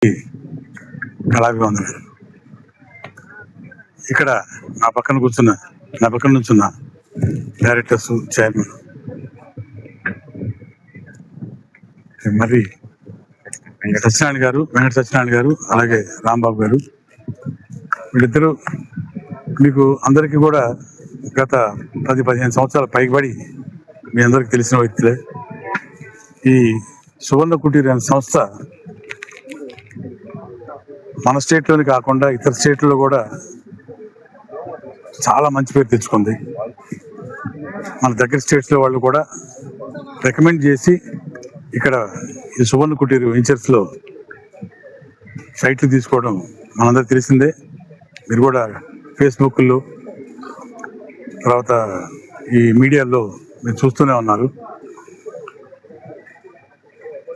అందరికీ కళాభివందనాలు. ఇక్కడ నా పక్కన నుంచున్న డైరెక్టర్స్, చైర్మన్, మరి వెంకట సత్యనారాయణ గారు, అలాగే రాంబాబు గారు, వీళ్ళిద్దరూ మీకు అందరికీ కూడా గత 10-15 సంవత్సరాల పైబడి మీ అందరికి తెలిసిన వ్యక్తులే. ఈ సువర్ణ కుటీర్ అనే సంస్థ మన స్టేట్లోని కాకుండా ఇతర స్టేట్లలో కూడా చాలా మంచి పేరు తెచ్చుకుంది. మన దగ్గర స్టేట్స్లో వాళ్ళు కూడా రికమెండ్ చేసి ఇక్కడ ఈ సువర్ణ కుటీర్ వెంచర్స్లో సైట్లు తీసుకోవడం మనందరికి తెలిసిందే. మీరు కూడా ఫేస్బుక్లో, తర్వాత ఈ మీడియాలో మీరు చూస్తూనే ఉన్నారు.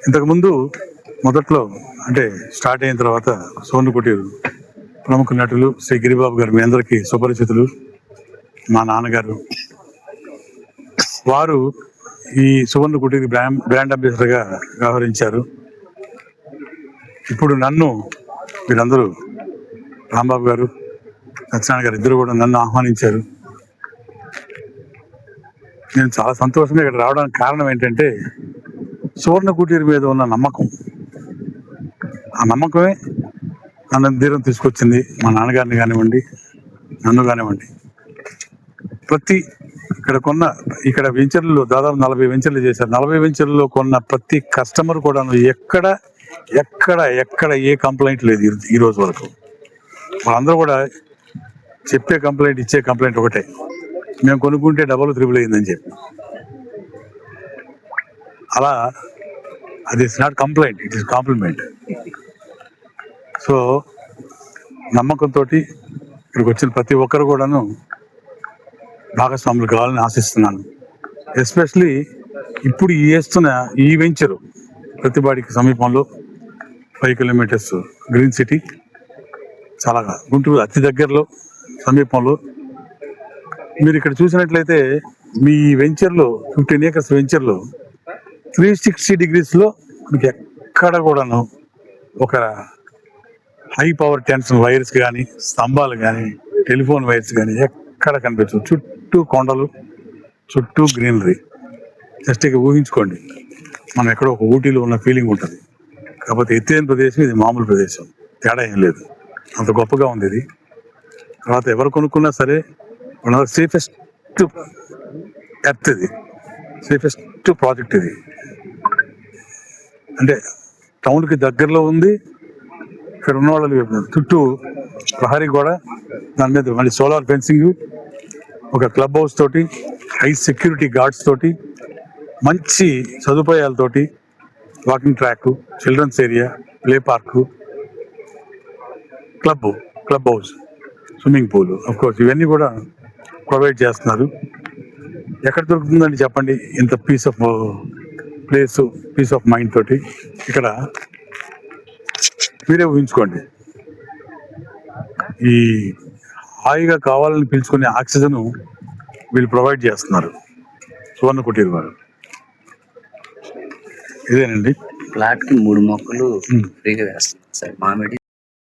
ఇంతకుముందు మొదట్లో అంటే స్టార్ట్ అయిన తర్వాత సువర్ణ కుటీర్ ప్రముఖ నటులు శ్రీ గిరిబాబు గారు మీ అందరికీ సుపరిచితులు, మా నాన్నగారు. వారు ఈ సువర్ణ కుటీర్ బ్రాండ్ అంబాసిడర్గా వ్యవహరించారు. ఇప్పుడు నన్ను వీరందరూ, రాంబాబు గారు, సత్యనారాయణ గారు ఇద్దరు కూడా నన్ను ఆహ్వానించారు. నేను చాలా సంతోషంగా ఇక్కడ రావడానికి కారణం ఏంటంటే సువర్ణ కుటీర్ మీద ఉన్న నమ్మకం. ఆ నమ్మకమే నన్ను తీరం తీసుకొచ్చింది. మా నాన్నగారిని కానివ్వండి, నన్ను కానివ్వండి. ఇక్కడ వెంచర్లు దాదాపు 40 వెంచర్లు చేశారు. 40 వెంచర్లలో కొన్న ప్రతి కస్టమర్ కూడా ఎక్కడ ఏ కంప్లైంట్ లేదు ఈ రోజు వరకు. వాళ్ళందరూ కూడా చెప్పే కంప్లైంట్, ఇచ్చే కంప్లైంట్ ఒకటే, మేము కొనుక్కుంటే డబల్ త్రిబుల్ అయిందని చెప్పి. అలా అది it's not complaint, it is compliment. So నమ్మకంతో ఇక్కడికి వచ్చిన ప్రతి ఒక్కరు కూడాను భాగస్వాములు కావాలని ఆశిస్తున్నాను. ఎస్పెషలీ ఇప్పుడు ఈ వెంచరు ప్రతిపాడికి సమీపంలో 5 కిలోమీటర్స్ గ్రీన్ సిటీ, చాలా గుంటూరు అతి దగ్గరలో సమీపంలో. మీరు ఇక్కడ చూసినట్లయితే మీ వెంచర్లో 15 acres వెంచర్లో 360 degreesలో మీకు ఎక్కడ కూడాను ఒక హై పవర్ టెన్షన్ వైర్స్ కానీ, స్తంభాలు కానీ, టెలిఫోన్ వైర్స్ కానీ ఎక్కడ కనిపించవు. చుట్టూ కొండలు, చుట్టూ గ్రీనరీ. జస్ట్ ఇక ఊహించుకోండి, మనం ఎక్కడో ఒక ఊటీలో ఉన్న ఫీలింగ్ ఉంటుంది. కాకపోతే ఎత్తైన ప్రదేశం, ఇది మామూలు ప్రదేశం, తేడా ఏం లేదు. అంత గొప్పగా ఉంది ఇది. తర్వాత ఎవరు కొనుక్కున్నా సరే one of the safest earth ఇది, సేఫెస్ట్ ప్రాజెక్ట్ ఇది. అంటే టౌన్కి దగ్గరలో ఉంది. ఇక్కడ ఉన్న వాళ్ళు చుట్టూ ప్రహరీ కూడా, దాని మీద మళ్ళీ సోలార్ ఫెన్సింగ్, ఒక క్లబ్ హౌస్ తోటి, హై సెక్యూరిటీ గార్డ్స్ తోటి, మంచి సదుపాయాలతోటి, walking track, children's area, play park, club house, swimming pool, of course ఇవన్నీ కూడా ప్రొవైడ్ చేస్తున్నారు. ఎక్కడ దొరుకుతుందని చెప్పండి ఇంత peace of place, peace of mind తోటి? ఇక్కడ మీరే ఊహించుకోండి. ఈ హాయిగా కావాలని పిలుచుకునే ఆక్సిజన్ వీళ్ళు ప్రొవైడ్ చేస్తున్నారు సువర్ణ కుటీర్ వారు. ఇదేనండి. ఫ్లాట్కి 3 మొక్కలు ఫ్రీగా వేస్తున్నారు సార్. మామిడి